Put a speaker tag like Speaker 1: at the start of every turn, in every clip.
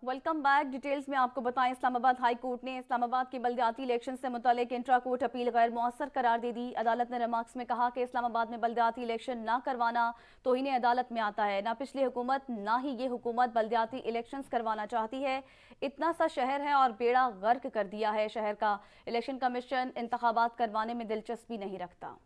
Speaker 1: Welcome back. Details में आपको बताएं, इस्लामाबाद हाई कोर्ट ने इस्लामाबाद के बल्दियाती इलेक्शन से मुतालिक इंट्रा कोर्ट अपील गैर मौसर करार दे दी। अदालत ने रिमार्क्स में कहा कि इस्लामाबाद में बल्दियाती इलेक्शन ना करवाना तौहीन अदालत में आता है। ना पिछली हुकूमत ना ही ये हुकूमत बल्दियाती इलेक्शन करवाना चाहती है। इतना सा शहर है और बेड़ा गर्क कर दिया है शहर का। इलेक्शन कमीशन इंतखाबात करवाने में दिलचस्पी नहीं रखता।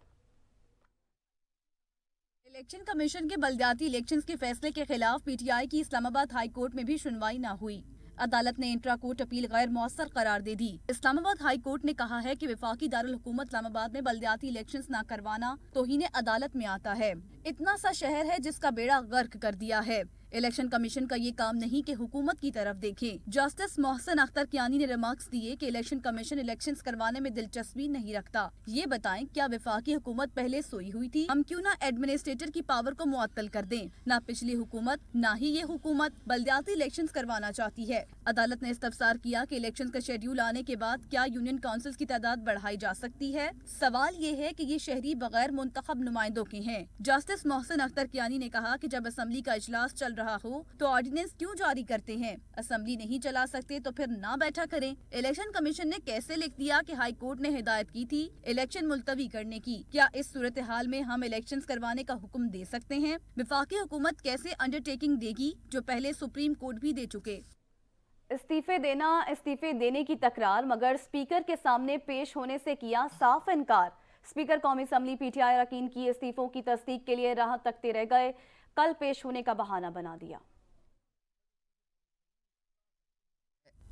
Speaker 1: इलेक्शन कमीशन के बल्दियाती इलेक्शंस के फैसले के खिलाफ पीटीआई की इस्लामाबाद हाई कोर्ट में भी सुनवाई न हुई। अदालत ने इंट्रा कोर्ट अपील गैर मौसर करार दे दी। इस्लामाबाद हाई कोर्ट ने कहा है कि वफाकी दारुल हुकूमत इस्लामाबाद में बल्दियाती इलेक्शंस न करवाना तौहीन अदालत में आता है। इतना सा शहर है जिसका बेड़ा गर्क कर दिया है। इलेक्शन कमीशन का ये काम नहीं कि हुकूमत की तरफ देखे। जस्टिस मोहसिन अख्तर कियानी ने रिमार्क्स दिए कि इलेक्शन कमीशन इलेक्शंस करवाने में दिलचस्पी नहीं रखता। ये बताएं, क्या वफाकी हुकूमत पहले सोई हुई थी? हम क्यों ना एडमिनिस्ट्रेटर की पावर को मुअत्तल कर दें। ना पिछली हुकूमत ना ही ये हुकूमत बल्दियाती इलेक्शंस करवाना चाहती है। अदालत ने इस्तफसार किया कि इलेक्शंस का शेड्यूल आने के बाद क्या यूनियन काउंसिल की तादाद बढ़ाई जा सकती है। सवाल ये है कि ये शहरी बगैर मुंतखब नुमाइंदों के हैं। जस्टिस मोहसिन अख्तर कियानी ने कहा कि जब असेंबली का इजलास चल रहा हो तो ऑर्डिनेंस क्यों जारी करते हैं? असेंबली नहीं चला सकते तो फिर ना बैठा करें। इलेक्शन कमीशन ने कैसे लिख दिया कि हाई कोर्ट ने हिदायत की थी इलेक्शन मुलतवी करने की? क्या इस सूरत हाल में हम इलेक्शंस करवाने का हुक्म दे सकते हैं? वफाकी हुकूमत कैसे अंडरटेकिंग देगी जो पहले सुप्रीम कोर्ट भी दे चुके? इस्तीफे देने की तकरार, मगर स्पीकर के सामने पेश होने से किया साफ इनकार। स्पीकर कौमी असम्बली पीटीआई अरकान की इस्तीफों की तस्दीक के लिए राह तकते रह गए। कल पेश होने का बहाना बना दिया।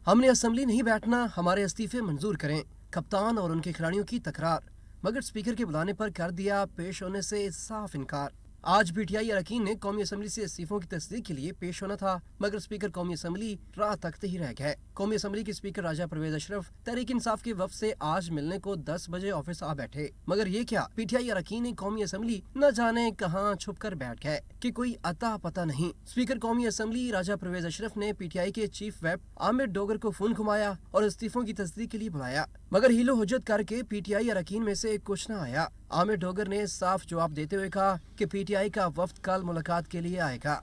Speaker 2: हमने असेंबली नहीं बैठना, हमारे इस्तीफे मंजूर करें। कप्तान और उनके खिलाड़ियों की तकरार, मगर स्पीकर के बुलाने पर कर दिया पेश होने से साफ इनकार। आज पीटीआई अरकान ने कौमी असम्बली से इस्तीफों की तस्दीक के लिए पेश होना था, मगर स्पीकर कौमी असम्बली राह तकते ही रह गए। कौमी असम्बली के स्पीकर राजा परवेज अशरफ तहरीक इंसाफ के वफ्द से आज मिलने को 10 बजे ऑफिस आ बैठे, मगर ये क्या, पीटीआई अरकान ने कौमी असम्बली न जाने कहां छुप कर बैठ गए कि कोई अता पता नहीं। स्पीकर कौमी असम्बली राजा परवेज अशरफ ने पीटीआई के चीफ व्हिप आमिर डोगर को फोन घुमाया और इस्तीफों की तस्दीक के लिए बुलाया, मगर हीलो हुज्जत करके पीटीआई अरकान में से कुछ न आया। आमिर डोगर ने साफ जवाब देते हुए कहा कि पीटीआई का वफ्द कल मुलाकात के लिए आएगा।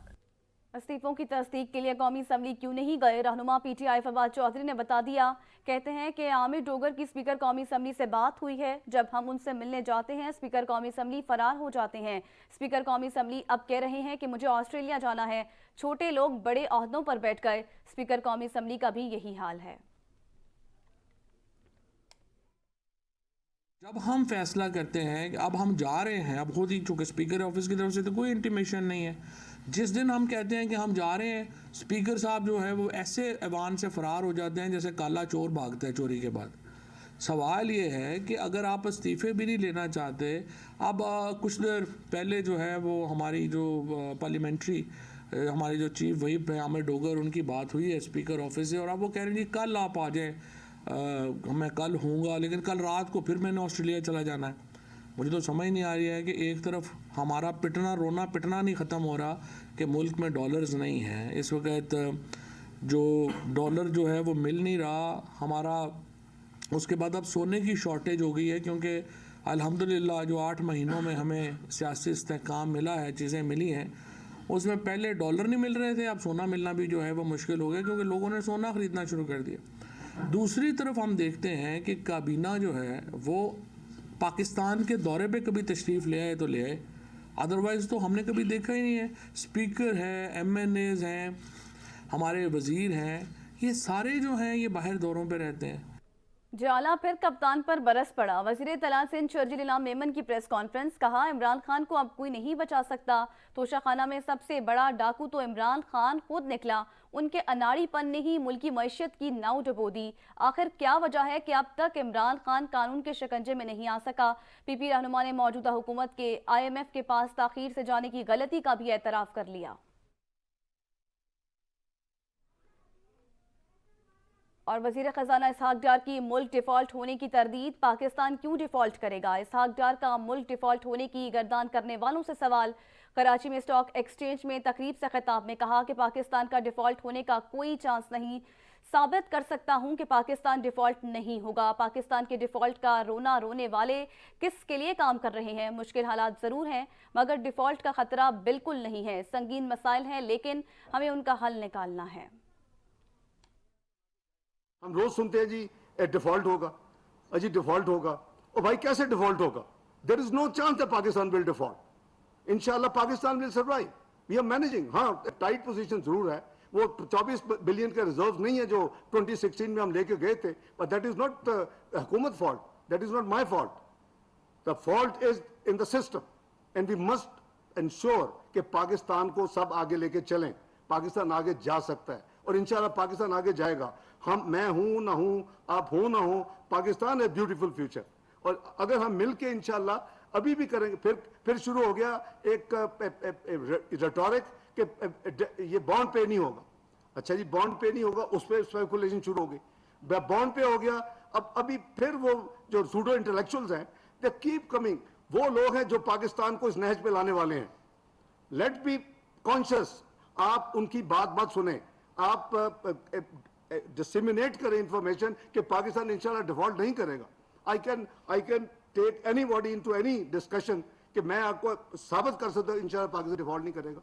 Speaker 1: इस्तीफों की तस्दीक के लिए कौमी असम्बली क्यों नहीं गए, रहनुमा पीटीआई फवाद चौधरी ने बता दिया। कहते हैं कि आमिर डोगर की स्पीकर कौमी असम्बली से बात हुई है। जब हम उनसे मिलने जाते हैं स्पीकर कौमी असम्बली फरार हो जाते हैं। स्पीकर कौमी असम्बली अब कह रहे हैं कि मुझे ऑस्ट्रेलिया जाना है। छोटे लोग बड़े ओहदों पर बैठ गए। स्पीकर कौमी असम्बली का भी यही हाल है।
Speaker 3: जब हम फैसला करते हैं कि अब हम जा रहे हैं, अब खुद ही, चूँकि स्पीकर ऑफिस की तरफ से तो कोई इंटीमेशन नहीं है। जिस दिन हम कहते हैं कि हम जा रहे हैं, स्पीकर साहब जो है वो ऐसे ऐवान से फ़रार हो जाते हैं जैसे काला चोर भागता है चोरी के बाद। सवाल ये है कि अगर आप इस्तीफ़े भी नहीं लेना चाहते, अब कुछ देर पहले जो है वो हमारी जो पार्लियामेंट्री हमारी जो चीफ व्हिप है आमिर डोगर, उनकी बात हुई है स्पीकर ऑफिस से और अब वो कह रहे हैं कल आप आ जाएँ। मैं कल हूँगा, लेकिन कल रात को फिर मैंने ऑस्ट्रेलिया चला जाना है। मुझे तो समझ नहीं आ रही है कि एक तरफ हमारा पिटना रोना पिटना नहीं ख़त्म हो रहा कि मुल्क में डॉलर्स नहीं हैं इस वक्त, जो डॉलर जो है वो मिल नहीं रहा हमारा। उसके बाद अब सोने की शॉर्टेज हो गई है, क्योंकि अल्हम्दुलिल्लाह जो 8 महीनों में हमें सियासी इस्तेहकाम मिला है, चीज़ें मिली हैं, उसमें पहले डॉलर नहीं मिल रहे थे, अब सोना मिलना भी जो है वो मुश्किल हो गया क्योंकि लोगों ने सोना ख़रीदना शुरू कर दिया। दूसरी तरफ हम देखते हैं कि काबीना जो है वो पाकिस्तान के दौरे पे कभी तशरीफ़ ले आए तो ले आए, अदरवाइज़ तो हमने कभी देखा ही नहीं है। स्पीकर है, MNAs हैं, हमारे वज़ीर हैं, ये सारे जो हैं ये बाहर दौरों पे रहते हैं।
Speaker 1: जाला फिर कप्तान पर बरस पड़ा। वज़ीर तला सिंध शर्जील इनाम मेमन की प्रेस कॉन्फ्रेंस, कहा इमरान खान को अब कोई नहीं बचा सकता। तोशाखाना में सबसे बड़ा डाकू तो इमरान खान खुद निकला। उनके अनाड़ीपन ने ही मुल्की मईशत की नाव डुबो दी। आखिर क्या वजह है कि अब तक इमरान खान कानून के शिकंजे में नहीं आ सका? PP रहनुमा ने मौजूदा हुकूमत के IMF के पास ताखीर से जाने की गलती का भी एतराफ़ कर लिया। और वज़ीर ख़जाना इसहाक डार की मुल्क डिफ़ॉल्ट होने की तरदीद, पाकिस्तान क्यों डिफ़ॉल्ट करेगा? इसहाक डार का मुल्क डिफ़ॉल्ट होने की गर्दान करने वालों से सवाल। कराची में स्टॉक एक्सचेंज में तकरीब से खिताब में कहा कि पाकिस्तान का डिफ़ॉल्ट होने का कोई चांस नहीं। साबित कर सकता हूं कि पाकिस्तान डिफ़ॉल्ट नहीं होगा। पाकिस्तान के डिफ़ॉल्ट का रोना रोने वाले किसके लिए काम कर रहे हैं? मुश्किल हालात ज़रूर हैं, मगर डिफ़ॉल्ट का ख़तरा बिल्कुल नहीं है। संगीन मसाइल हैं, लेकिन हमें उनका हल निकालना है।
Speaker 4: हम रोज सुनते हैं जी डिफॉल्ट होगा, अजी डिफॉल्ट होगा, और भाई कैसे डिफॉल्ट होगा? There is no chance that Pakistan will default. इंशाल्लाह Pakistan will survive, we are managing. हाँ, टाइट पोजीशन जरूर है, वो 24 बिलियन के रिजर्व नहीं है जो 2016 में हम लेके गए थे, बट दैट इज नॉट हुकूमत fault, that is not my fault. The fault is in the system and we must ensure कि पाकिस्तान को सब आगे लेके चलें। पाकिस्तान आगे जा सकता है और इंशाल्लाह पाकिस्तान आगे जाएगा। हम, मैं हूं ना हूं, आप हो ना हो, पाकिस्तान है ब्यूटीफुल फ्यूचर। और अगर हम मिलके इंशाल्लाह अभी भी करेंगे, फिर शुरू हो गया एक रेटोरिक कि ये बॉन्ड पे नहीं होगा। अच्छा जी, बॉन्ड पे नहीं होगा, उस पर स्पेकुलेशन शुरू हो गई। बॉन्ड पे हो गया, अब अभी फिर वो जो सूडो इंटेलेक्चुअल्स हैं दे कीप कमिंग, वो लोग हैं जो पाकिस्तान को इस नहज पे लाने वाले हैं। लेट बी कॉन्शियस, आप उनकी बात मत सुने, आप डिसेमिनेट करें इंफॉर्मेशन कि पाकिस्तान इंशाल्लाह डिफॉल्ट नहीं करेगा। I can take anybody into any discussion कि मैं आपको साबित कर सकता हूं इंशाल्लाह पाकिस्तान डिफॉल्ट नहीं करेगा।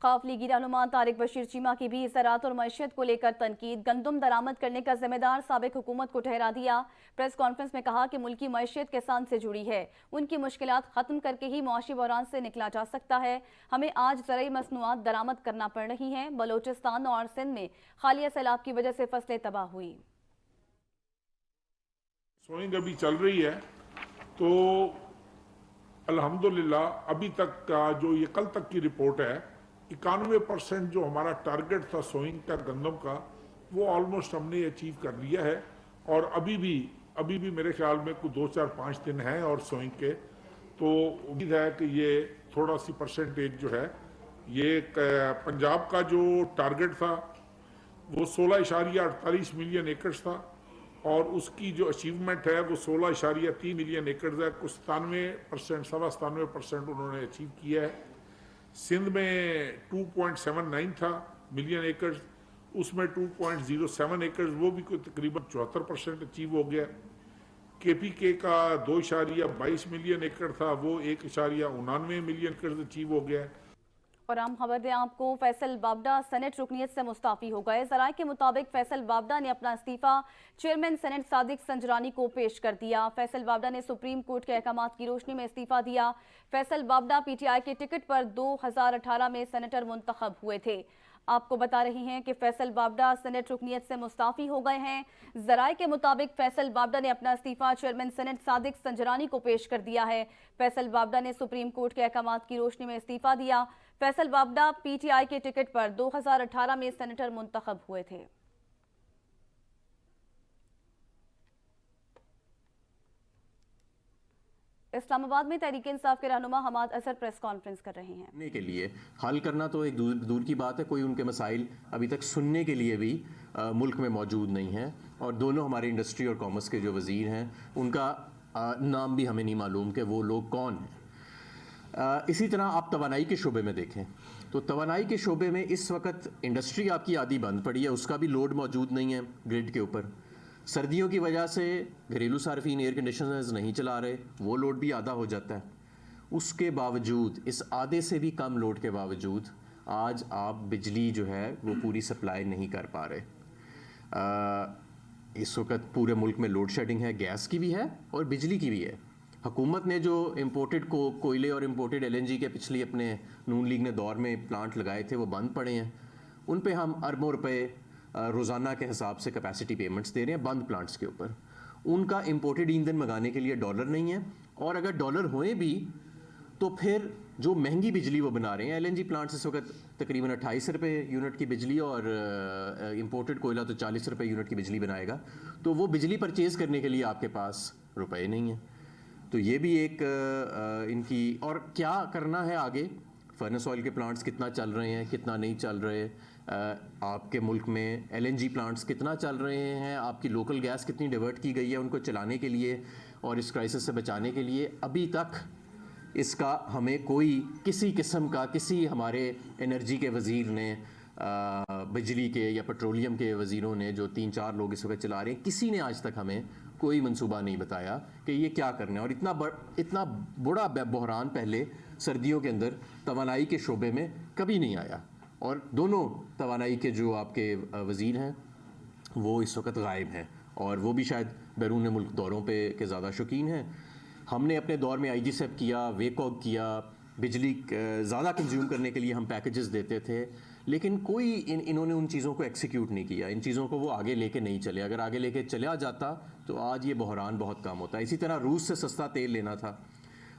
Speaker 1: खौफ लीगी रहनुमा तारिक बशीर चीमा की भी ज़राअत और मईशत को लेकर तनकीद। गंदम दरामद करने का जिम्मेदार साबिक हुकूमत को ठहरा दिया। प्रेस कॉन्फ्रेंस में कहा कि मुल्की मईशत किसान से जुड़ी है, उनकी मुश्किलात ख़त्म करके ही मुआशी बहरान से निकला जा सकता है। हमें आज ज़रूरी मसनूआत दरामद करना पड़ रही हैं। बलोचिस्तान और सिंध में हालिया सैलाब की वजह से फसलें तबाह हुई।
Speaker 5: सोइंग अभी चल रही है, तो अल्हम्दुलिल्लाह अभी तक का जो ये कल तक की रिपोर्ट है, 91% जो हमारा टारगेट था सोइंग का गंदम का, वो ऑलमोस्ट हमने अचीव कर लिया है। और अभी भी मेरे ख्याल में कुछ 2-4-5 दिन हैं और सोइंग के, तो उम्मीद है कि ये थोड़ा सी परसेंटेज जो है, ये पंजाब का जो टारगेट था वो 16.48 मिलियन एकड़ था और उसकी जो अचीवमेंट है वो 16.3 मिलियन एकड़ है। कुछ 97%, 97% उन्होंने अचीव किया है। सिंध में 2.79 था मिलियन एकड़, उसमें 2.07 एकड़, वो भी कोई तकरीबन 74% अचीव हो गया। KPK का 2.22 मिलियन एकड़ था, वो 1.89 मिलियन एकड़ अचीव हो गया।
Speaker 1: और हम खबर दें आपको, फैसल बावडा सेनेट रुकनीत से मुस्ताफी हो गए। ज़राए के मुताबिक फैसल बावडा ने अपना इस्तीफा चेयरमैन सेनेट सादिक संजरानी को पेश कर दिया। फैसल बावडा ने सुप्रीम कोर्ट के अहकामात की रोशनी में इस्तीफा दिया। फैसल बावडा PTI के टिकट पर 2018 में सेनेटर मुंतखब हुए थे। आपको बता रही हैं कि फैसल बावडा सेनेट रुकनीत से मुस्ताफी हो गए हैं। ज़राए के मुताबिक फैसल बावडा ने अपना इस्तीफा चेयरमैन सेनेट सादिक संजरानी को पेश कर दिया है। फैसल बावडा ने सुप्रीम कोर्ट के अहकामात की रोशनी में इस्तीफा दिया। फैसल बावडा PTI के टिकट पर 2018 में सेनेटर मुंतखब हुए थे। इस्लामाबाद में तहरीक-ए-इंसाफ के रहनुमा हमाद असर प्रेस कॉन्फ्रेंस कर रहे हैं।
Speaker 6: के लिए हल करना तो एक दूर की बात है, कोई उनके मसाइल अभी तक सुनने के लिए भी मुल्क में मौजूद नहीं है। और दोनों हमारे इंडस्ट्री और कॉमर्स के जो वज़ीर हैं, उनका नाम भी हमें नहीं मालूम कि वो लोग कौन हैं। इसी तरह आप तवानाई के शोबे में देखें तो तवानाई के शोबे में इस वक्त इंडस्ट्री आपकी आधी बंद पड़ी है, उसका भी लोड मौजूद नहीं है ग्रिड के ऊपर। सर्दियों की वजह से घरेलू सार्फिन एयर कंडीशनर्स नहीं चला रहे, वो लोड भी आधा हो जाता है। उसके बावजूद, इस आधे से भी कम लोड के बावजूद, आज आप बिजली जो है वो पूरी सप्लाई नहीं कर पा रहे। इस वक्त पूरे मुल्क में लोड शेडिंग है, गैस की भी है और बिजली की भी है। हुकूमत ने जो इम्पोर्टेड कोयले और इम्पोर्टेड LNG के पिछली अपने नून लीग ने दौर में प्लांट लगाए थे, वो बंद पड़े हैं। उन पे हम अरबों रुपए रोज़ाना के हिसाब से कैपेसिटी पेमेंट्स दे रहे हैं बंद प्लांट्स के ऊपर। उनका इम्पोर्टेड ईंधन मंगाने के लिए डॉलर नहीं है, और अगर डॉलर होए भी तो फिर जो महंगी बिजली वो बना रहे हैं, LNG प्लांट्स इस वक्त तकरीबन 28 रुपये यूनिट की बिजली और इम्पोर्टेड कोयला तो 40 रुपये यूनिट की बिजली बनाएगा। तो वो बिजली परचेज़ करने के लिए आपके पास रुपए नहीं है। तो ये भी एक इनकी, और क्या करना है आगे, फर्नेस ऑयल के प्लांट्स कितना चल रहे हैं, कितना नहीं चल रहे, आपके मुल्क में LNG प्लांट्स कितना चल रहे हैं, आपकी लोकल गैस कितनी डिवर्ट की गई है उनको चलाने के लिए और इस क्राइसिस से बचाने के लिए। अभी तक इसका हमें कोई किसी किस्म का, किसी हमारे एनर्जी के वज़ीर ने, बिजली के या पेट्रोलियम के वज़ीरों ने, जो 3-4 लोग इस वक्त चला रहे हैं, किसी ने आज तक हमें कोई मंसूबा नहीं बताया कि ये क्या करना है। और इतना बड़ा बहरान पहले सर्दियों के अंदर तवानाई के शोबे में कभी नहीं आया। और दोनों तवानाई के जो आपके वज़ीर हैं, वो इस वक्त गायब हैं और वो भी शायद बैरून मुल्क दौरों पे के ज़्यादा शौकीन हैं। हमने अपने दौर में IGSEP किया, वेकॉग किया, बिजली ज़्यादा कंज्यूम करने के लिए हम पैकेजेस देते थे, लेकिन कोई इन्होंने उन चीज़ों को एक्सिक्यूट नहीं किया, इन चीज़ों को वो आगे लेके नहीं चले। अगर आगे लेके चला जाता तो आज ये बहरान बहुत कम होता। इसी तरह रूस से सस्ता तेल लेना था,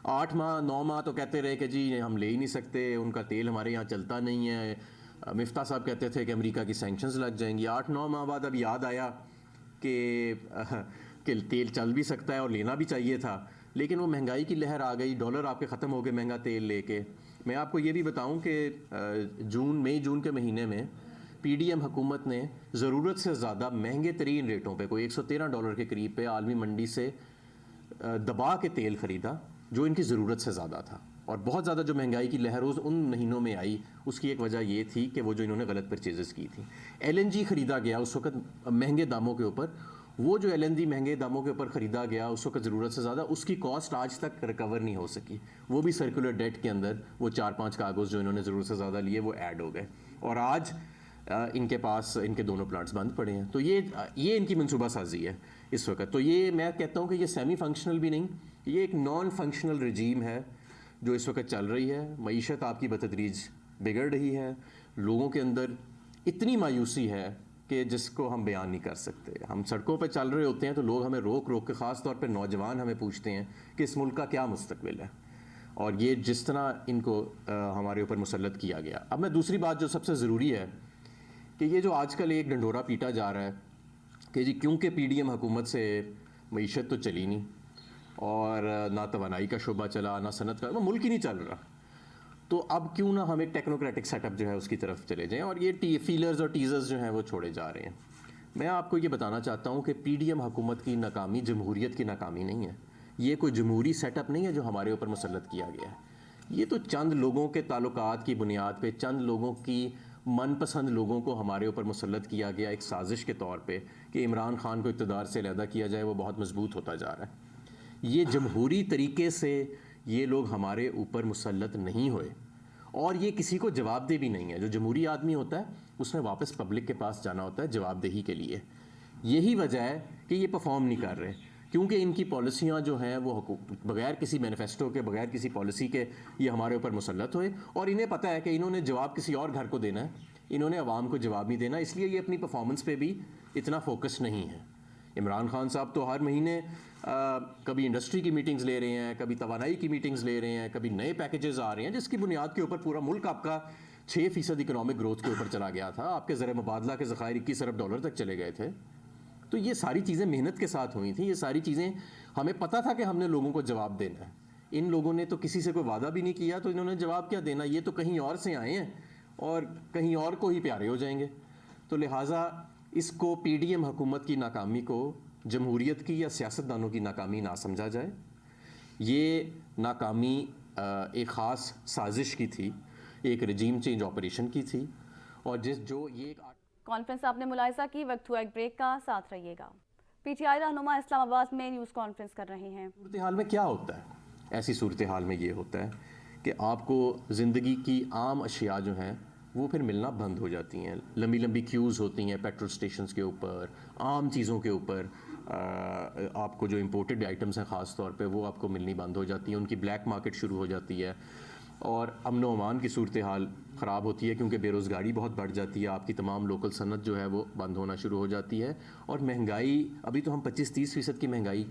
Speaker 6: 8 माह 9 माह तो कहते रहे कि जी हम ले ही नहीं सकते, उनका तेल हमारे यहाँ चलता नहीं है। मिफ्ता साहब कहते थे कि अमेरिका की सैंक्शंस लग जाएंगी। 8-9 माह बाद अब याद आया कि तेल चल भी सकता है और लेना भी चाहिए था, लेकिन वो महंगाई की लहर आ गई, डॉलर आपके ख़त्म हो गए महंगा तेल लेके। मैं आपको ये भी बताऊं कि मई जून के महीने में PDM हुकूमत ने ज़रूरत से ज़्यादा महंगे तरीन रेटों पे, कोई $113 के करीब पे आलमी मंडी से दबा के तेल ख़रीदा जो इनकी ज़रूरत से ज़्यादा था। और बहुत ज़्यादा जो महंगाई की लहर उन महीनों में आई, उसकी एक वजह ये थी कि वो जो इन्होंने गलत परचेज़ की थी। LNG ख़रीदा गया उस वक्त महंगे दामों के ऊपर। वो जो LNG महंगे दामों के ऊपर ख़रीदा गया उस वक्त ज़रूरत से ज़्यादा, उसकी कॉस्ट आज तक रिकवर नहीं हो सकी। वो भी सर्कुलर डेट के अंदर वो 4-5 कागज़ जो इन्होंने ज़रूरत से ज़्यादा लिए वो ऐड हो गए और आज इनके पास इनके दोनों प्लांट्स बंद पड़े हैं। तो ये इनकी मनसूबा साजी है इस वक्त। तो ये मैं कहता हूँ कि ये सेमी फंक्शनल भी नहीं, ये एक नॉन फंक्शनल रजीम है जो इस वक्त चल रही है। मईशत आपकी बतदरीज बिगड़ रही है, लोगों के अंदर इतनी मायूसी है कि जिसको हम बयान नहीं कर सकते। हम सड़कों पर चल रहे होते हैं तो लोग हमें रोक रोक के, ख़ास तौर पे नौजवान हमें पूछते हैं कि इस मुल्क का क्या मुस्तकबिल है, और ये जिस तरह इनको हमारे ऊपर मुसल्लत किया गया। अब मैं दूसरी बात जो सबसे ज़रूरी है कि ये जो आजकल एक ढंढोरा पीटा जा रहा है कि जी क्योंकि PDM हुकूमत से मईशत तो चली नहीं और ना तवानाई का शोबा चला, ना सनत का, मुल्क ही नहीं चल रहा, तो अब क्यों ना हम एक टेक्नोक्रेटिक सेटअप जो है उसकी तरफ चले जाएं और ये फीलर्स और टीजर्स जो हैं वो छोड़े जा रहे हैं। मैं आपको ये बताना चाहता हूँ कि PDM हुकूमत की नाकामी जमहूरियत की नाकामी नहीं है। ये कोई जमहूरी सेटअप नहीं है जो हमारे ऊपर मुसल्लत किया गया है। ये तो चंद लोगों के ताल्लुकात की बुनियाद पे, चंद लोगों की मनपसंद लोगों को हमारे ऊपर मुसल्लत किया गया एक साजिश के तौर पे कि इमरान खान को इक़्तिदार से अलहदा किया जाए, वो बहुत मजबूत होता जा रहा है। ये जमहूरी तरीके से ये लोग हमारे ऊपर मुसल्लत नहीं हुए और ये किसी को जवाबदेह भी नहीं है। जो जमहूरी आदमी होता है उसने वापस पब्लिक के पास जाना होता है जवाबदेही के लिए। यही वजह है कि ये परफॉर्म नहीं कर रहे, क्योंकि इनकी पॉलिसियाँ जो हैं वो बगैर किसी मैनिफेस्टो के, बगैर किसी पॉलिसी के ये हमारे ऊपर मुसल्लत हुए और इन्हें पता है कि इन्होंने जवाब किसी और घर को देना है, इन्होंने अवाम को जवाब नहीं देना, इसलिए ये अपनी परफॉर्मेंस पे भी इतना फोकस नहीं है। इमरान खान साहब तो हर महीने कभी इंडस्ट्री की मीटिंग्स ले रहे हैं, कभी तवानाई की मीटिंग्स ले रहे हैं, कभी नए पैकेजेस आ रहे हैं जिसकी बुनियाद के ऊपर पूरा मुल्क आपका 6% इकोनॉमिक ग्रोथ के ऊपर चला गया था। आपके ज़र मुबादला के ज़खायर 21 अरब डॉलर तक चले गए थे। तो ये सारी चीज़ें मेहनत के साथ हुई थी, ये सारी चीज़ें हमें पता था कि हमने लोगों को जवाब देना है। इन लोगों ने तो किसी से कोई वादा भी नहीं किया, तो इन्होंने जवाब क्या देना, ये तो कहीं और से आए हैं और कहीं और को ही प्यारे हो जाएंगे। तो लिहाजा इसको PDM हुकूमत की नाकामी को जमहूरियत की या सियासतदानों की नाकामी ना समझा जाए। ये नाकामी एक ख़ास साजिश की थी, एक रजीम चेंज ऑपरेशन की थी और ये एक
Speaker 1: कॉन्फ्रेंस आपने मुलाहिजा की। वक्त हुआ एक ब्रेक का, साथ रहिएगा। PTI रहनुमा इस्लामाबाद में न्यूज़ कॉन्फ्रेंस कर रहे हैं।
Speaker 6: सूरत हाल में क्या होता है? ऐसी सूरत हाल में ये होता है कि आपको ज़िंदगी की आम अशिया जो हैं वो फिर मिलना बंद हो जाती हैं। लंबी लंबी क्यूज़ होती हैं पेट्रोल स्टेशंस के ऊपर, आम चीज़ों के ऊपर। आपको जो इंपोर्टेड आइटम्स हैं ख़ास तौर पे वो आपको मिलनी बंद हो जाती हैं, उनकी ब्लैक मार्केट शुरू हो जाती है और अमन व अमान की सूरत हाल ख़राब होती है क्योंकि बेरोज़गारी बहुत बढ़ जाती है। आपकी तमाम लोकल सनत जो है वो बंद होना शुरू हो जाती है और महंगाई, अभी तो हम 25-30% की महंगाई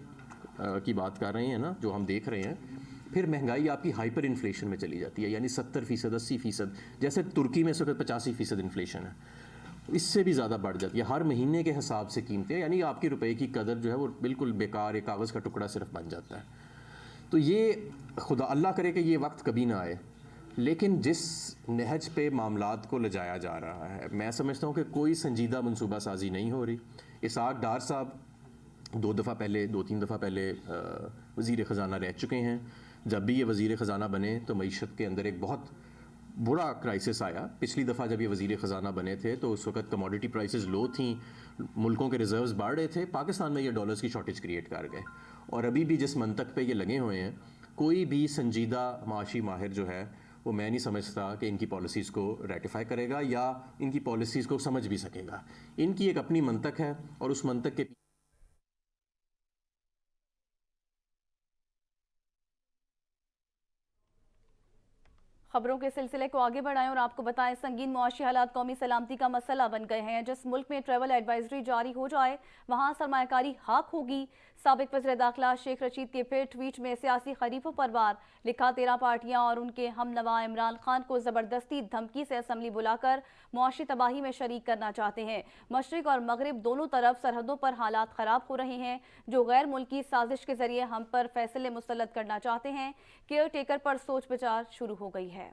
Speaker 6: की बात कर रहे हैं ना, जो हम देख रहे हैं। फिर महंगाई आपकी हाइपर इन्फ्लेशन में चली जाती है, यानी 70%, 80%, जैसे तुर्की में इस वक्त 85% इन्फ्लेशन है, इससे भी ज़्यादा बढ़ जाती है। हर महीने के हिसाब से कीमतें, यानी आपके रुपए की कदर जो है वो बिल्कुल बेकार, एक कागज़ का टुकड़ा सिर्फ बन जाता है। तो ये खुदा अल्लाह करे कि ये वक्त कभी ना आए, लेकिन जिस नहज पे मामलात को ले जाया जा रहा है, मैं समझता हूँ कि कोई संजीदा मनसूबा साजी नहीं हो रही। इसहाक डार साहब 2-3 दफ़ा पहले वज़ीर ख़ज़ाना रह चुके हैं। जब भी ये वज़ीर ख़ज़ाना बने तो मईशत के अंदर एक बहुत बुरा क्राइसिस आया। पिछली दफ़ा जब ये वज़ीर ख़ज़ाना बने थे तो उस वक्त कमोडिटी प्राइसेस लो थी, मुल्कों के रिज़र्व्स बढ़ रहे थे, पाकिस्तान में ये डॉलर्स की शॉर्टेज क्रिएट कर गए और अभी भी जिस मंतक पे ये लगे हुए हैं, कोई भी संजीदा माशी माहिर जो है वो मैं नहीं समझता कि इनकी पॉलिसीज़ को रेटिफाई करेगा या इनकी पॉलिसीज़ को समझ भी सकेगा। इनकी एक अपनी मंतक है और उस मंतक के
Speaker 1: खबरों के सिलसिले को आगे बढ़ाएं और आपको बताएं, संगीन मुआशी हालात कौमी सलामती का मसला बन गए हैं। जिस मुल्क में ट्रैवल एडवाइजरी जारी हो जाए वहां सरमायाकारी हाक होगी। साबिक वज़ीर दाखिला शेख रशीद के फिर ट्वीट में सियासी खरीफों पर वार, लिखा 13 पार्टियां और उनके हमनवा इमरान खान को जबरदस्ती धमकी से असम्बली बुलाकर मुआशी तबाही में शरीक करना चाहते हैं। मशरिक और मगरिब दोनों तरफ सरहदों पर हालात खराब हो रहे हैं जो गैर मुल्की साजिश के जरिए हम पर फैसले मुसल्लत करना चाहते हैं। केयर टेकर पर सोच विचार शुरू हो गई है।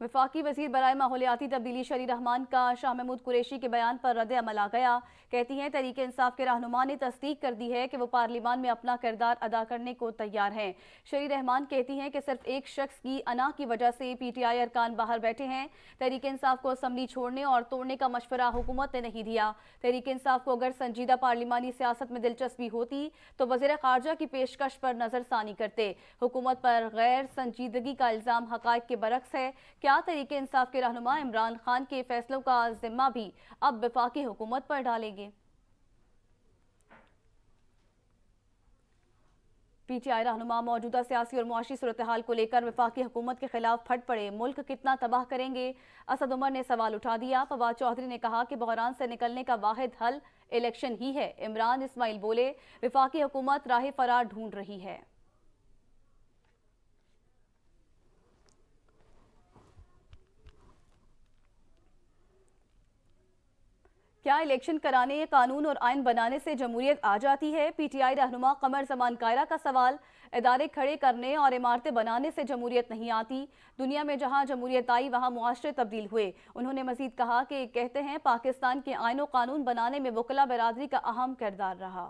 Speaker 1: वफाकी वजीर बराए माहौलियाती तब्दीली शरी रहमान का शाह महमूद कुरैशी के बयान पर रद्द अमल आ गया। कहती हैं तहरीक इंसाफ के रहनुमा ने तस्दीक कर दी है कि वो पार्लियामान में अपना किरदार अदा करने को तैयार हैं। शरी रहमान कहती हैं कि सिर्फ एक शख्स की अना की वजह से PTI अरकान बाहर बैठे हैं। तहरीक इंसाफ को असम्बली छोड़ने और तोड़ने का मशवरा हुकूमत ने नहीं दिया। तहरीक इंसाफ को अगर संजीदा पार्लिमानी सियासत में दिलचस्पी होती तो वज़ीर खारजा की पेशकश पर नजरसानी करते। हुकूमत पर गैर संजीदगी का इल्जाम हकायक के बरक्स है। क्या तहरीक इंसाफ के रहनुमा इमरान खान के फैसलों का जिम्मा भी अब वफाकी हुकूमत पर डालेंगे? PTI रहनुमा मौजूदा सियासी और मुआशी सूरत हाल को लेकर वफाकी हुकूमत के खिलाफ फट पड़े। मुल्क कितना तबाह करेंगे? असद उमर ने सवाल उठा दिया। फवाद चौधरी ने कहा कि बहरान से निकलने का वाहिद हल इलेक्शन ही है। इमरान इस्माइल बोले वफाकी हुकूमत राह फरार ढूंढ रही है। क्या इलेक्शन कराने या कानून और आइन बनाने से जमहूरियत आ जाती है? PTI रहनुमा कमर जमान कायरा का सवाल। इदारे खड़े करने और इमारतें बनाने से जमहूरियत नहीं आती। दुनिया में जहां जमहूरियत आई वहां मुआशरे तब्दील हुए। उन्होंने मजीद कहा कि कहते हैं पाकिस्तान के आइन और कानून बनाने में वकला बरादरी का अहम किरदार रहा।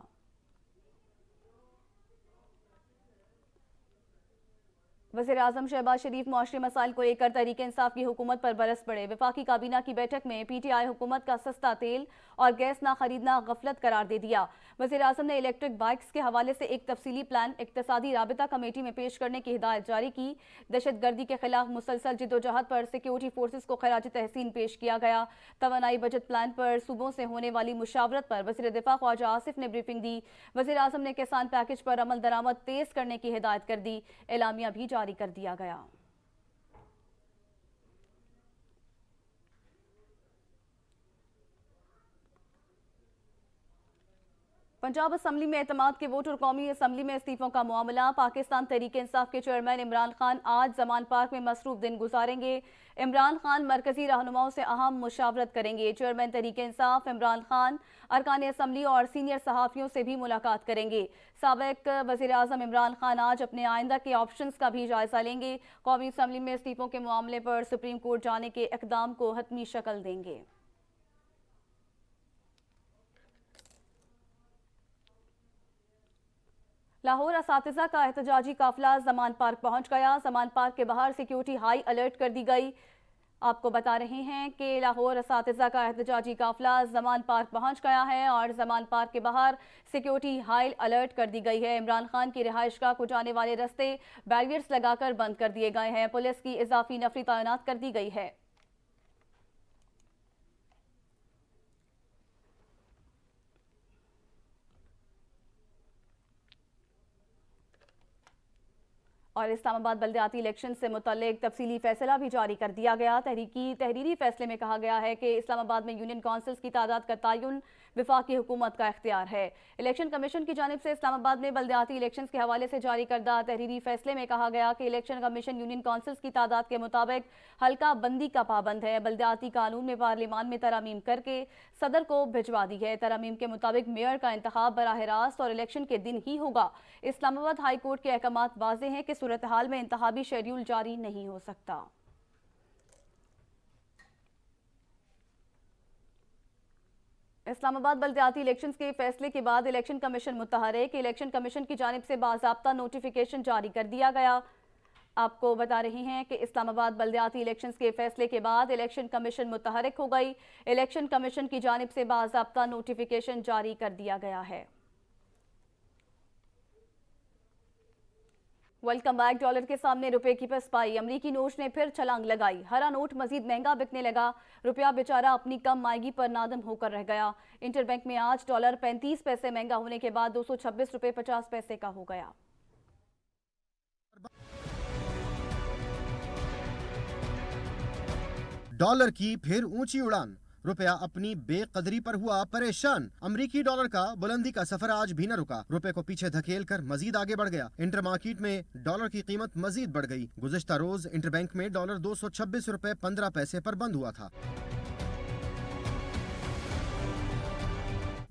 Speaker 1: वज़ीर आज़म शहबाज शरीफ मुआशरी मसाइल को लेकर तहरीक इंसाफ की हुकूमत पर बरस पड़े। वफाकी काबीना की बैठक में PTI हुकूमत का सस्ता तेल और गैस ना खरीदना गफलत करार दे दिया। वज़ीर आज़म ने इलेक्ट्रिक बाइक्स के हवाले से एक तफसीली प्लान इक्तसादी राबिता कमेटी में पेश करने की हिदायत जारी की। दहशत गर्दी के खिलाफ मुसलसल जिद्दोजहद पर सिक्योरिटी फोर्सेज को खराज तहसीन पेश किया गया। तवानाई बजट प्लान पर सूबों से होने वाली मुशावरत पर वज़ीर दिफा ख्वाजा आसिफ ने ब्रीफिंग दी। वज़ीर आज़म ने किसान पैकेज पर अमल दरामद तेज करने की हिदायत कर दी। एलामिया भी जारी कर दिया गया। पंजाब असम्बली में एतमाद के वोट और कौमी असम्बली में इस्तीफों का मामला। पाकिस्तान तहरीक इंसाफ के चेयरमैन इमरान खान आज जमान पार्क में मसरूफ दिन गुजारेंगे। इमरान खान मरकजी रहनुमाओं से अहम मुशावरत करेंगे। चेयरमैन तहरीक इंसाफ इमरान खान अरकान असम्बली और सीनियर सहाफ़ियों से भी मुलाकात करेंगे। साबिक वज़ीर आज़म इमरान खान आज अपने आइंदा के ऑप्शंस का भी जायजा लेंगे। कौमी असम्बली में इस्तीफों के मामले पर सुप्रीम कोर्ट जाने के इक़दाम को हतमी शक्ल देंगे। लाहौर असातिज़ा का एहतजाजी काफिला जमान पार्क पहुंच गया। जमान पार्क के बाहर सिक्योरिटी हाई अलर्ट कर दी गई। आपको बता रहे हैं कि लाहौर असातिज़ा का एहतजाजी काफिला जमान पार्क पहुंच गया है और जमान पार्क के बाहर सिक्योरिटी हाई अलर्ट कर दी गई है। इमरान खान की रिहाइशगाह को जाने वाले रास्ते बैरियर्स लगाकर बंद कर दिए गए हैं। पुलिस की इजाफी नफरी तैनात कर दी गई है। और इस्लामाबाद बल्दियाती इलेक्शन से मुतल्लिक तफसीली फैसला भी जारी कर दिया गया। तहरीरी फैसले में कहा गया है कि इस्लामाबाद में यूनियन काउंसिल्स की तादाद का तयन वफाकी हुकूमत का इख्तियार है। इलेक्शन कमीशन की जानिब से इस्लामाबाद में बल्दियाती इलेक्शन के हवाले से जारी करदा तहरीरी फैसले में कहा गया कि इलेक्शन कमीशन यूनियन काउंसिल्स की तादाद के मुताबिक हल्का बंदी का पाबंद है। बल्दियाती कानून में पार्लियामान में तरमीम करके सदर को भिजवा दी है। तरमीम के मुताबिक मेयर का इंतखाब बराह रास्त और इलेक्शन के दिन ही होगा। इस्लामाबाद हाई कोर्ट के अहकामात वाज़ेह हैं कि सूरत हाल में इंतखाबी शेड्यूल जारी नहीं हो सकता। इस्लामाबाद बल्दियाती इलेक्शंस के फैसले के बाद इलेक्शन कमीशन मुतहरिक। इलेक्शन कमीशन की जानिब से बाज़ाब्ता नोटिफिकेशन जारी कर दिया गया। आपको बता रही हैं कि इस्लामाबाद बल्दियाती इलेक्शंस के फैसले के बाद इलेक्शन कमीशन मुतहरिक हो गई। इलेक्शन कमीशन की जानिब से बाज़ाब्ता नोटिफिकेशन जारी कर दिया गया है। Welcome back. डॉलर के सामने रुपए की पसपाई, अमरीकी नोट ने फिर छलांग लगाई। हरा नोट मजीद महंगा बिकने लगा। रुपया बेचारा अपनी कम मायगी पर नादम होकर रह गया। इंटरबैंक में आज डॉलर 35 पैसे महंगा होने के बाद 226 रुपए 50 पैसे का हो गया।
Speaker 7: डॉलर की फिर ऊंची उड़ान, रुपया अपनी बेकदरी पर हुआ परेशान। अमरीकी डॉलर का बुलंदी का सफर आज भी न रुका, रुपए को पीछे धकेल कर मजीद आगे बढ़ गया। इंटर मार्केट में डॉलर की कीमत मजीद बढ़ गई। गुज़िश्ता रोज इंटरबैंक में डॉलर 226 रुपए 15 पैसे पर बंद हुआ था।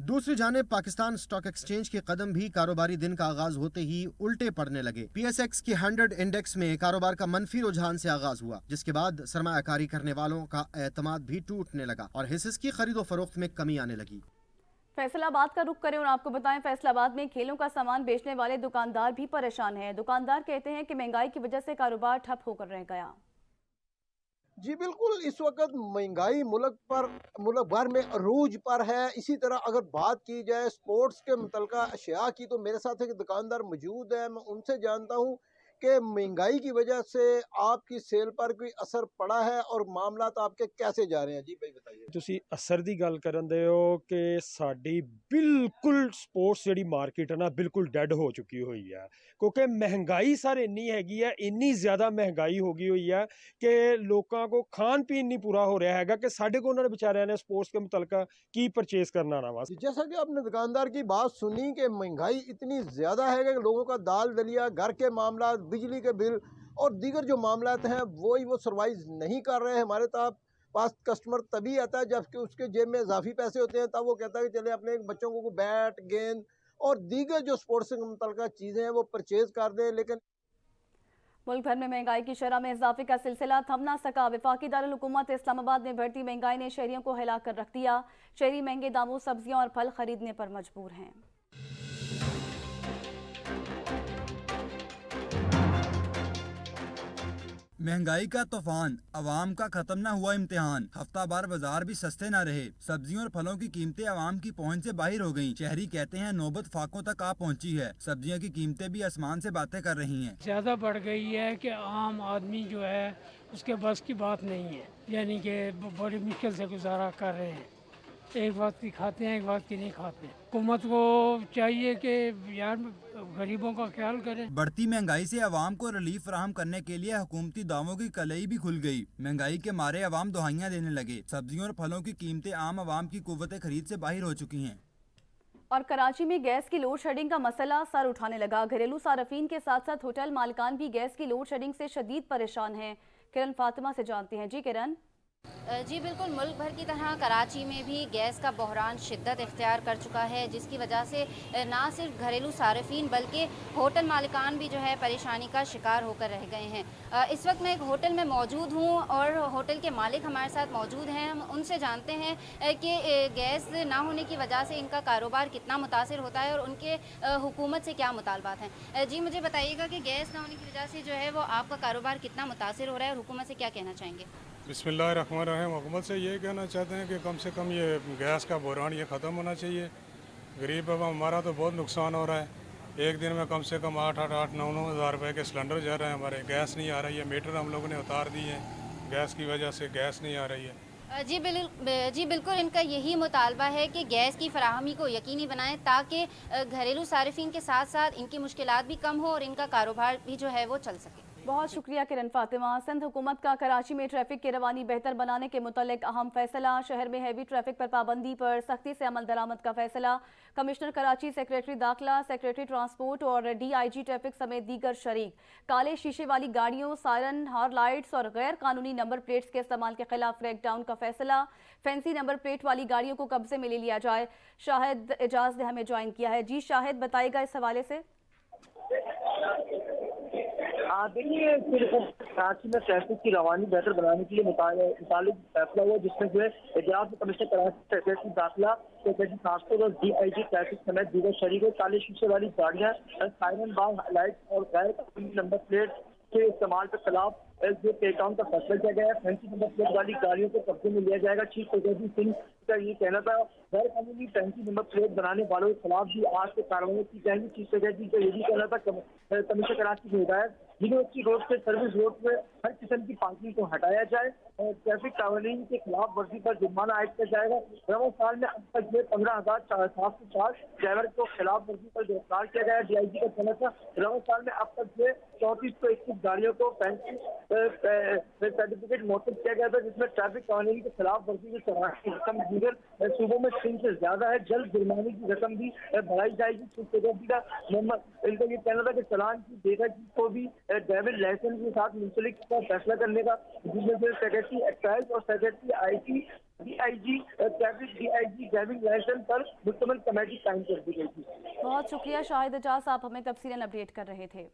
Speaker 7: दूसरी जानिब पाकिस्तान स्टॉक एक्सचेंज के कदम भी कारोबारी दिन का आगाज होते ही उल्टे पड़ने लगे। PSX के 100 इंडेक्स में कारोबार का मनफी रुझान से आगाज हुआ, जिसके बाद सरमायाकारी करने वालों का एतमाद भी टूटने लगा और हिस्सेस की खरीदो फरोख्त में कमी आने लगी।
Speaker 1: फैसलाबाद का रुख करें और आपको बताएं, फैसलाबाद में खेलों का सामान बेचने वाले दुकानदार भी परेशान हैं। दुकानदार कहते हैं कि महंगाई की वजह से कारोबार ठप होकर रह गया।
Speaker 8: जी बिल्कुल, इस वक्त महंगाई मुल्क भर में अरूज पर है। इसी तरह अगर बात की जाए स्पोर्ट्स के मुतल्लिका अशिया की, तो मेरे साथ एक दुकानदार मौजूद है। मैं उनसे जानता हूँ कि महंगाई की वजह से आपकी सेल पर कोई असर पड़ा है और मामला तो आपके कैसे जा रहे हैं। जी भाई बताइए।
Speaker 9: ਤੁਸੀਂ ਅਸਰ ਦੀ ਗੱਲ ਕਰਨ ਦੇ ਹੋ ਕਿ ਸਾਡੀ ਬਿਲਕੁਲ ਸਪੋਰਟਸ ਜਿਹੜੀ ਮਾਰਕੀਟ ਹੈ ਨਾ ਬਿਲਕੁਲ ਡੈਡ ਹੋ ਚੁੱਕੀ ਹੋਈ ਹੈ, ਕਿਉਂਕਿ ਮਹਿੰਗਾਈ ਸਰ ਇੰਨੀ ਹੈਗੀ ਹੈ, ਇੰਨੀ ਜ਼ਿਆਦਾ ਮਹਿੰਗਾਈ ਹੋ ਗਈ ਹੋਈ ਹੈ ਕਿ ਲੋਕਾਂ ਕੋ ਖਾਣ ਪੀਣ ਨਹੀਂ ਪੂਰਾ ਹੋ ਰਿਹਾ ਹੈਗਾ ਕਿ ਸਾਡੇ ਕੋ ਉਹਨਾਂ ਨੇ ਵਿਚਾਰਿਆਂ ਨੇ ਸਪੋर्ट्स के मुतल्लिका की परचेज करना ना वास्ते।
Speaker 8: जैसा कि आपने दुकानदार की बात सुनी कि महंगाई इतनी ज़्यादा है कि लोगों का दाल दलिया, घर के मामला, बिजली के बिल और दीगर जो मामलात हैं वो सर्वाइव नहीं कर रहे हैं। हमारे पास कस्टमर तभी आता है जबकि उसके जेब में इजाफी पैसे होते हैं, तब वो कहता है कि चले अपने बच्चों को बैट, गेंद और दीगर जो स्पोर्ट्स से मुतल्लिका चीज़ें हैं वो परचेज कर दें। लेकिन
Speaker 1: मुल्क भर में महंगाई की शरह में इजाफे का सिलसिला थम ना सका। वफाकी दारुल हुकूमत इस्लामाबाद में बढ़ती महंगाई ने शहरियों को हिला कर रख दिया। शहरी महंगे दामों सब्जियां और फल खरीदने पर मजबूर हैं।
Speaker 10: महंगाई का तूफान, अवाम का खत्म न हुआ इम्तिहान। हफ्ता भर बाजार भी सस्ते न रहे। सब्जियों और फलों की कीमतें अवाम की पहुंच से बाहर हो गईं। शहरी कहते हैं नौबत फाकों तक आ पहुंची है। सब्जियों की कीमतें भी आसमान से बातें कर रही हैं।
Speaker 11: ज़्यादा बढ़ गई है कि आम आदमी जो है उसके बस की बात नहीं है, यानी कि बड़ी मुश्किल से गुजारा कर रहे हैं। एक वक्त की खाते हैं, एक वक्त की नहीं खाते। हुकूमत को चाहिए कि यार गरीबों का ख्याल करें।
Speaker 10: बढ़ती महंगाई से अवाम को रिलीफ फराहम करने के लिए हुकूमती दावों की कलई भी खुल गई। महंगाई के मारे अवाम दुहाइयां देने लगे। सब्जियों और फलों की कीमतें आम अवाम की कुव्वत खरीद से बाहर हो चुकी हैं।
Speaker 1: और कराची में गैस की लोड शेडिंग का मसला सर उठाने लगा। घरेलू सार्फिन के साथ साथ होटल मालिकान भी गैस की लोड शेडिंग से शदीद परेशान हैं। किरण फातिमा से जानते हैं। जी किरण।
Speaker 12: जी बिल्कुल, मुल्क भर की तरह कराची में भी गैस का बहरान शिद्दत इख्तियार कर चुका है, जिसकी वजह से ना सिर्फ घरेलू सार्फिन बल्कि होटल मालिकान भी जो है परेशानी का शिकार होकर रह गए हैं। इस वक्त मैं एक होटल में मौजूद हूँ और होटल के मालिक हमारे साथ मौजूद हैं। हम उनसे जानते हैं कि गैस ना होने की वजह से इनका कारोबार कितना मुतासिर होता है और उनके हुकूमत से क्या मुतालबात हैं। जी मुझे बताइएगा कि गैस ना होने की वजह से जो है वो आपका कारोबार कितना मुतासिर हो रहा है और हुकूमत से क्या कहना चाहेंगे।
Speaker 13: बिस्मिल्लाहिर्रहमानिर्रहीम। हुकूमत से ये कहना चाहते हैं कि कम से कम ये गैस का बहरान ये ख़त्म होना चाहिए। गरीब अब हमारा तो बहुत नुकसान हो रहा है। एक दिन में कम से कम 8-9 हज़ार रुपये के सिलेंडर जा रहे हैं हमारे। गैस नहीं आ रही है। मीटर हम लोगों ने उतार दिए हैं, गैस की वजह से गैस नहीं आ रही है।
Speaker 12: जी बिल्कुल, इनका यही मुतालबा है कि गैस की फराहमी को यकीनी बनाएं ताकि घरेलू सार्फिन के साथ साथ इनकी मुश्किलात भी कम हो और इनका कारोबार भी जो है वो चल सके।
Speaker 1: बहुत शुक्रिया किरण फातिमा। सिंध हुकूमत का कराची में ट्रैफिक की रवानी बेहतर बनाने के मुतालिक अहम फैसला। शहर में हैवी ट्रैफिक पर पाबंदी पर सख्ती से अमल दरामद का फैसला। कमिश्नर कराची, सेक्रेटरी दाखिला, सेक्रेटरी ट्रांसपोर्ट और DIG ट्रैफिक समेत दीगर शरीक। काले शीशे वाली गाड़ियों, सायरन, हॉर्न लाइट्स और गैर कानूनी नंबर प्लेट्स के इस्तेमाल के खिलाफ क्रैकडाउन का फैसला। फैंसी नंबर प्लेट वाली गाड़ियों को कब्जे में ले लिया जाए। शाहिद एजाज ने हमें ज्वाइन किया है। जी शाहिद, बताइएगा इस हवाले से।
Speaker 14: देखिए, कराची में ट्रैफिक की रवानी बेहतर बनाने के लिए मुतालिक फैसला हुआ, जिसमें जो है एजाज कमिश्नर कराची, सेक्रेटरी दाखिला, सेक्रेटरी ट्रांसपोर्ट और DIG ट्रैफिक समेत दीगर शरीकों काले शीशे वाली गाड़ियाँ, साइरन बार लाइट और गैर कानूनी नंबर प्लेट के इस्तेमाल के खिलाफ जो टेकडाउन का फैसला किया गया है। फैंसी नंबर प्लेट वाली गाड़ियों को कब्जे में लिया जाएगा। चीफ सेक्रेटरी सिंह का ये कहना था गैर कानूनी फैंसी नंबर प्लेट बनाने वालों के खिलाफ भी आज से कार्रवाई की जाएगी। चीफ सेक्रेटरी का ये भी कहना था कमिश्नर कराची की हिदायत यूनिवर्सिटी रोड से सर्विस रोड पे हर किस्म की पार्किंग को हटाया जाए और ट्रैफिक कानून के खिलाफ वर्जी पर जुर्माना आयद किया जाएगा। रवा साल में अब तक 15,704 ड्राइवर को खिलाफ वर्जी पर गिरफ्तार किया गया। DIG का कहना था रवा साल में अब तक 3421 गाड़ियों को फैंसी सर्टिफिकेट मौसूल किया गया था, जिसमें ट्रैफिक कानून के खिलाफ वर्जी की चलान की रकम दीगर सूबों में 3 से ज्यादा है। जल्द जुर्माने की रकम भी बढ़ाई जाएगी। चीफ सेक्रेटरी का इनका ये कहना था कि चलान की देखा को भी ड्राइविंग लाइसेंस के साथ मुंसलिक का फैसला करने का, जिसमें से सेक्रेटरी एक्साइज और सेक्रेटरी DIG ड्राइविंग लाइसेंस पर मुश्तमिल कमेटी कायम कर दी गई थी।
Speaker 1: बहुत शुक्रिया शाहिद एजाज, आप हमें तफसीलन अपडेट कर रहे थे।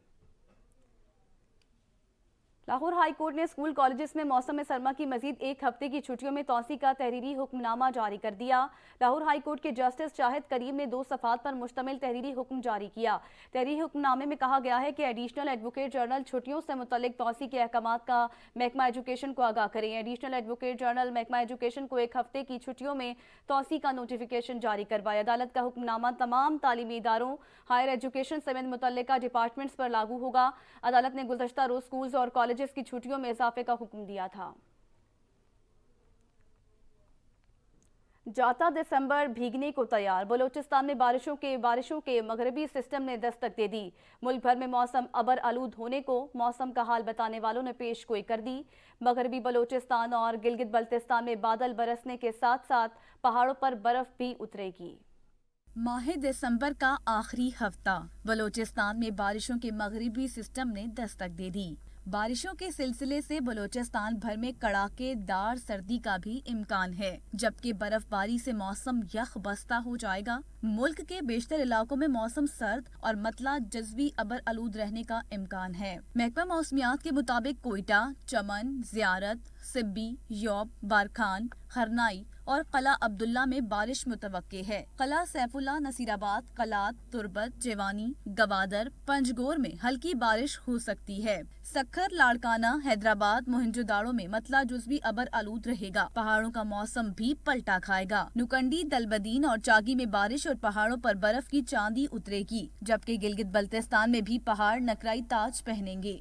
Speaker 1: लाहौर हाई कोर्ट ने स्कूल कॉलेजेस में मौसम सरमा की मजीद एक हफ्ते की छुट्टियों में तौसी का तहरीरी हुक्मनामा जारी कर दिया। लाहौर हाई कोर्ट के जस्टिस शाहिद करीम ने 2 सफ़ात पर मुश्तमिल तहरीरी हुक्म जारी किया। तहरीरी हुक्मनामे में कहा गया है कि एडिशनल एडवोकेट जनरल छुट्टियों से मुतल्लिक तौसी के अहकाम का महकमा एजुकेशन को आगाह करें। एडिशनल एडवोकेट जनरल महकमा एजुकेशन को 1 हफ्ते की छुट्टियों में तौसी का नोटिफिकेशन जारी करवाए। अदालत का हुक्मनामा तमाम तालीमी इदारों, हायर एजुकेशन समेत मुतल्लिका डिपार्टमेंट्स पर लागू होगा। अदालत ने गुज़श्ता रोज स्कूल्स और कॉलेजेस की छुट्टियों में इजाफे का हुक्म दिया था। जाता दिसंबर भीगने को तैयार। बलोचिस्तान में बारिशों के मगरबी सिस्टम ने दस्तक दे दी। मुल्क भर में मौसम अबर आलूद होने को मौसम का हाल बताने वालों ने पेश गोई कर दी। मगरबी बलोचिस्तान और गिलगित बल्तिस्तान में बादल बरसने के साथ साथ पहाड़ों पर बर्फ भी उतरेगी। माह दिसंबर का आखिरी हफ्ता बलोचिस्तान में बारिशों के मगरबी सिस्टम ने दस्तक दे दी। बारिशों के सिलसिले से बलोचिस्तान भर में कड़ाकेदार सर्दी का भी इम्कान है, जबकि बर्फबारी से मौसम यख बस्ता हो जाएगा। मुल्क के बेशतर इलाकों में मौसम सर्द और मतला जज़वी अबर आलूद रहने का इम्कान है। महकमा मौसमियात के मुताबिक कोयटा, चमन, ज़ियारत, सिब्बी, यौब, बारखान, खरनाई और कला अब्दुल्ला में बारिश मुतवक्के है। कला सैफुल्ला, नसीराबाद, कलात, तुरबत, जेवानी, गवादर, पंजगोर में हल्की बारिश हो सकती है। सक्खर, लाड़काना, हैदराबाद, मोहनजोदाड़ो में मतला जुज़वी अबर आलूद रहेगा। पहाड़ों का मौसम भी पलटा खाएगा। नुकंडी, दलबदीन और चागी में बारिश और पहाड़ों पर बर्फ की चांदी उतरेगी, जबकि गिलगित बल्तिस्तान में भी पहाड़ नकराई ताज पहनेंगे।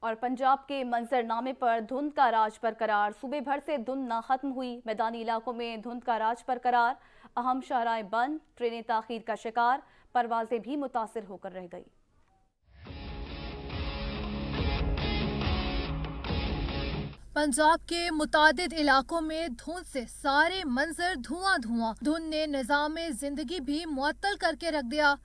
Speaker 1: और पंजाब के मंजरनामे पर धुंध का राज बरकरार। सूबे भर से धुंध न खत्म हुई। मैदानी इलाकों में धुंध का राज बरकरार। अहम शहराएं बंद, ट्रेनें ताखीर का शिकार, परवाजें भी मुतासिर होकर रह गई।
Speaker 15: पंजाब के मुतादिद इलाकों में धुंध से सारे मंजर धुआं। धुंध ने निज़ाम जिंदगी भी मुअत्तल करके रख दिया।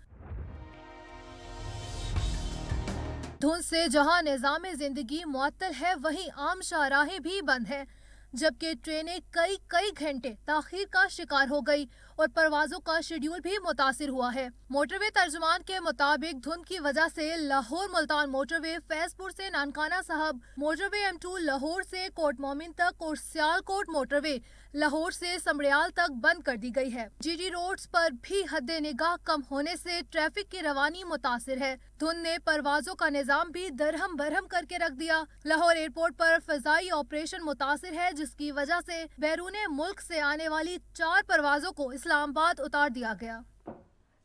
Speaker 15: धुंध से जहां निज़ाम जिंदगी मुअत्तल है, वहीं आम शाहराहें भी बंद हैं, जबकि ट्रेनें कई घंटे ताखीर का शिकार हो गई और परवाजों का शेड्यूल भी मुतासिर हुआ है। मोटरवे तर्जुमान के मुताबिक धुंध की वजह से लाहौर मुल्तान मोटरवे, फैजपुर से नानकाना साहब मोटरवे, M2 लाहौर से कोट मोमिन तक और सियालकोट मोटरवे लाहौर से समड़ियाल तक बंद कर दी गई है। GD रोड्स पर भी हद्दे निगाह कम होने से ट्रैफिक की रवानी मुतासिर है। धुंध ने परवाजों का निजाम भी दरहम बरहम करके रख दिया। लाहौर एयरपोर्ट पर फजाई ऑपरेशन मुतासिर है, जिसकी वजह से बैरून मुल्क से आने वाली 4 परवाजों को इस्लामाबाद उतार दिया गया।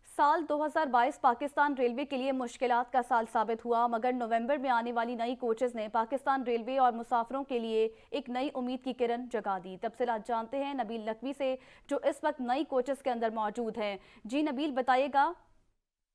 Speaker 1: साल 2022 पाकिस्तान रेलवे के लिए मुश्किलात का साल साबित हुआ, मगर नवंबर में आने वाली नई कोचेस ने पाकिस्तान रेलवे और मुसाफिरों के लिए एक नई उम्मीद की किरण जगा दी। तफसीलात जानते हैं नबील लखवी से, जो इस वक्त नई कोचेस के अंदर मौजूद हैं। जी नबील, बताइएगा।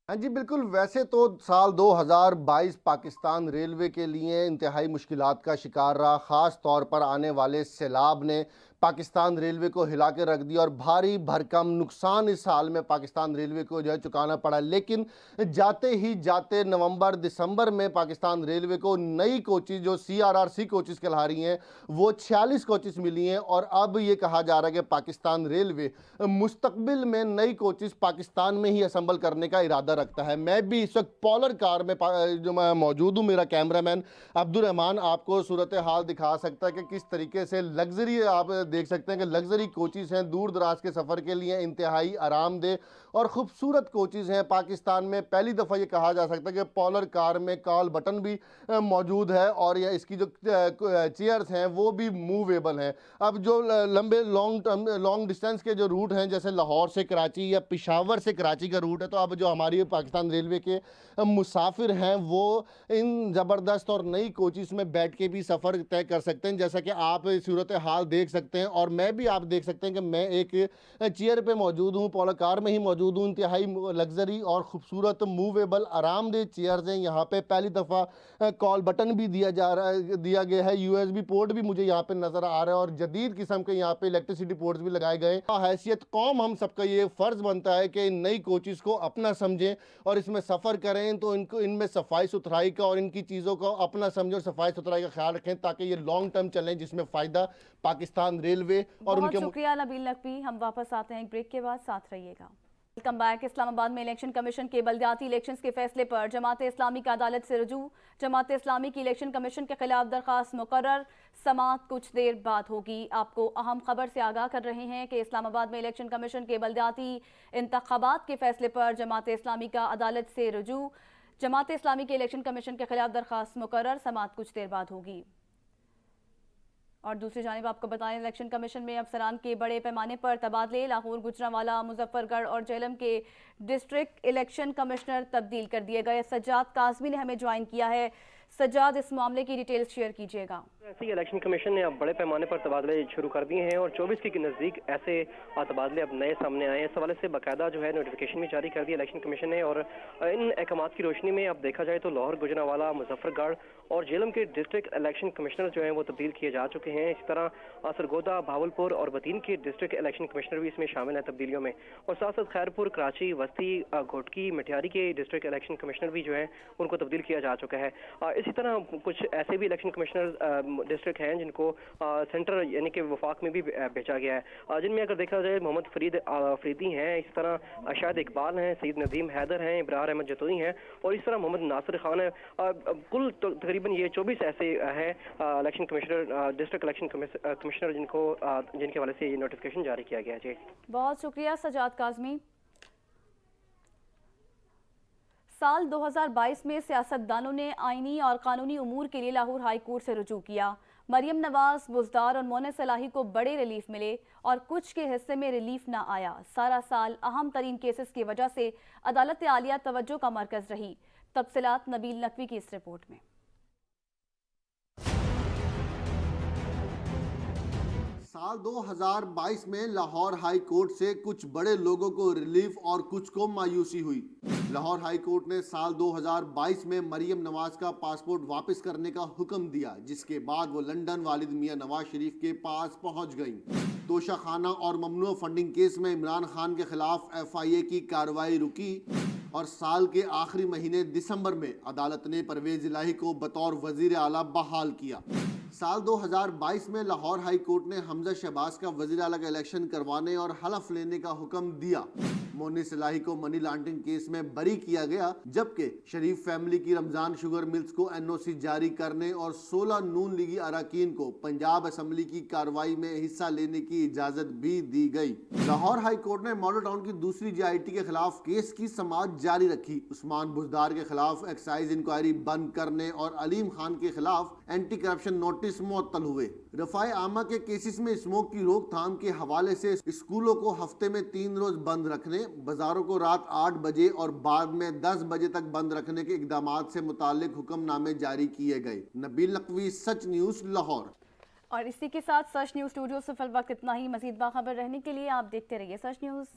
Speaker 16: हाँ जी बिल्कुल, वैसे तो साल 2022 पाकिस्तान रेलवे के लिए इंतहाई मुश्किलात का शिकार रहा। ख़ास तौर पर आने वाले सैलाब ने पाकिस्तान रेलवे को हिला के रख दिया और भारी भरकम नुकसान इस साल में पाकिस्तान रेलवे को जो है चुकाना पड़ा। लेकिन जाते ही जाते नवंबर दिसंबर में पाकिस्तान रेलवे को नई कोचेस जो CRRC कोचेस कहला रही हैं, वो 46 कोचेस मिली हैं और अब ये कहा जा रहा है कि पाकिस्तान रेलवे मुस्तकबिल में नई कोचेस पाकिस्तान में ही असम्बल करने का इरादा रखता है। मैं भी इस वक्त पॉलर कार में जो मैं मौजूद हूँ, मेरा कैमरामैन अब्दुल रहमान आपको सूरत हाल दिखा सकता है कि किस तरीके से लग्जरी आप देख सकते हैं कि लग्जरी कोचेस हैं, दूर दराज के सफ़र के लिए इंतहाई आरामदेह और ख़ूबसूरत कोचेस हैं। पाकिस्तान में पहली दफ़ा ये कहा जा सकता है कि पॉलर कार में कॉल बटन भी मौजूद है और यह इसकी जो चेयर्स हैं वो भी मूवेबल हैं। अब जो लंबे लॉन्ग डिस्टेंस के जो रूट हैं, जैसे लाहौर से कराची या पेशावर से कराची का रूट है, तो अब जो हमारी पाकिस्तान रेलवे के मुसाफिर हैं वो इन ज़बरदस्त और नई कोचेस में बैठ के भी सफ़र तय कर सकते हैं। जैसा कि आप सूरत हाल देख सकते हैं और मैं भी आप देख सकते हैं कि मैं एक चेयर पे मौजूद हूँ, पॉलर कार में ही मौजूद हूँ। इंतहाई लग्जरी और ख़ूबसूरत मूवेबल आरामदेह चेयर्स हैं। यहाँ पे पहली दफ़ा कॉल बटन भी दिया गया है। USB पोर्ट भी मुझे यहाँ पे नज़र आ रहा है और जदीद किस्म के यहाँ पे इलेक्ट्रिसिटी पोर्ट्स भी लगाए गए। हैसियत कौम हम सबका ये फ़र्ज़ बनता है कि इन नई कोचेस को अपना समझें और इसमें सफ़र करें तो इनमें सफाई सुथराई का और इनकी चीज़ों को अपना समझें और सफाई सुथराई का ख्याल रखें ताकि ये लॉन्ग टर्म चलें, जिसमें फ़ायदा पाकिस्तान रेलवे और उनके।
Speaker 1: शुक्रिया नबील नकवी। हम वापस आते हैं एक ब्रेक के बाद, साथ रहिएगा। Welcome back. इस्लामाबाद में इलेक्शन कमीशन के बल्दियाती इलेक्शंस के फैसले पर जमात इस्लामी का अदालत से रुजू। जमात इस्लामी की इलेक्शन कमीशन के खिलाफ दरखास्त मुकर्रर, समाअत कुछ देर बाद होगी। आपको अहम खबर से आगाह कर रहे हैं कि इस्लामाबाद में इलेक्शन कमीशन के बल्दियाती इंतखाबात के फैसले पर जमात इस्लामी का अदालत से रुजू। जमात इस्लामी के इलेक्शन कमीशन के खिलाफ दरखास्त मुकर्रर, समाअत कुछ देर बाद होगी। और दूसरी जानिब आपको बताएं, इलेक्शन कमीशन में अफसरान के बड़े पैमाने पर तबादले। लाहौर, गुजरांवाला, मुजफ्फरगढ़ और जेहलम के डिस्ट्रिक्ट इलेक्शन कमिश्नर तब्दील कर दिए गए। सज्जाद काज़मी ने हमें ज्वाइन किया है। सज्जाद, इस मामले की डिटेल्स शेयर कीजिएगा।
Speaker 17: ऐसे ही इलेक्शन कमीशन ने अब बड़े पैमाने पर तबादले शुरू कर दिए हैं और 24 के नज़दीक ऐसे तबादले अब नए सामने आए हैं। इस हवाले से बाकायदा जो है नोटिफिकेशन भी जारी कर दिया इलेक्शन कमीशन ने और इन अहकामात की रोशनी में अब देखा जाए तो लाहौर, गुजरांवाला, मुजफ्फरगढ़ और जेहलम के डिस्ट्रिक्ट इलेक्शन कमिश्नर जो हैं वो तब्दील किए जा चुके हैं। इसी तरह सरगोदा, भावलपुर और बतीन के डिस्ट्रिक्ट इलेक्शन कमिश्नर भी इसमें शामिल हैं तब्दीलियों में। और साथ साथ खैरपुर, कराची, वस्ती, घोटकी, मटियारी के डिस्ट्रिक्ट इलेक्शन कमिश्नर भी जो है उनको तब्दील किया जा चुका है। इसी तरह कुछ ऐसे भी इलेक्शन कमिश्नर डिस्ट्रिक्ट हैं जिनको सेंटर यानी कि वफाक में भी भेजा गया है, जिनमें अगर देखा जाए मोहम्मद फरीद अफरीदी हैं, इस तरह शाहिद इकबाल हैं, सईद नदीम हैदर हैं, इब्रार अहमद जतोई हैं और इस तरह मोहम्मद नासिर खान है। कुल तकरीबन ये 24 ऐसे हैं election commissioner, district election commissioner जिनके हवाले से ये नोटिफिकेशन जारी किया गया है। जी
Speaker 1: बहुत शुक्रिया सज्जाद काज़मी। साल 2022 में सियासतदानों ने आईनी और कानूनी उमूर के लिए लाहौर हाई कोर्ट से रुजू किया। मरियम नवाज, बुज़दार और मोने सलाही को बड़े रिलीफ मिले और कुछ के हिस्से में रिलीफ ना आया। सारा साल अहम तरीन केसेस की वजह से अदालत आलिया तवज्जो का मरकज रही। तफसीलात नबील नकवी की इस रिपोर्ट में।
Speaker 16: साल 2022 में लाहौर हाई कोर्ट से कुछ बड़े लोगों को रिलीफ और कुछ को मायूसी हुई। लाहौर हाई कोर्ट ने साल 2022 में मरियम नवाज का पासपोर्ट वापस करने का हुक्म दिया, जिसके बाद वो लंदन वालिद मियां नवाज शरीफ के पास पहुंच गईं। तोशा खाना और ममनू फंडिंग केस में इमरान खान के खिलाफ FIA की कार्रवाई रुकी और साल के आखिरी महीने दिसंबर में अदालत ने परवेज इलाही को बतौर वजीर आला बहाल किया। साल 2022 में लाहौर हाई कोर्ट ने हमजा शहबाज का वजीर आला का इलेक्शन करवाने और हलफ लेने का हुक्म दिया। मोनी सलाही को मनी लॉन्ड्रिंग केस में बरी किया गया, जबकि शरीफ फैमिली की रमजान शुगर मिल्स को NOC जारी करने और 16 नून लीगी अरकान को पंजाब असम्बली की कार्रवाई में हिस्सा लेने की इजाजत भी दी गई। लाहौर हाई कोर्ट ने मॉडल टाउन की दूसरी JIT के खिलाफ केस की समाअत जारी रखी। उस्मान बुज़दार के खिलाफ एक्साइज इंक्वायरी बंद करने और अलीम खान के खिलाफ एंटी करप्शन नोटिस मुअत्तल हुए। रफ़ाए आमा के केसेस में स्मोक की रोकथाम के हवाले से स्कूलों को हफ्ते में 3 रोज बंद रखने, बाजारों को रात 8 बजे और बाद में 10 बजे तक बंद रखने के इक़दामात से मुताल्लिक हुक्मनामे जारी किए गए। नबील नकवी, सच न्यूज़, लाहौर।
Speaker 1: और इसी के साथ सच न्यूज़ स्टूडियो से फिल वक्त इतना ही। मज़ीद बाखबर रहने के लिए आप देखते रहिए सच न्यूज़।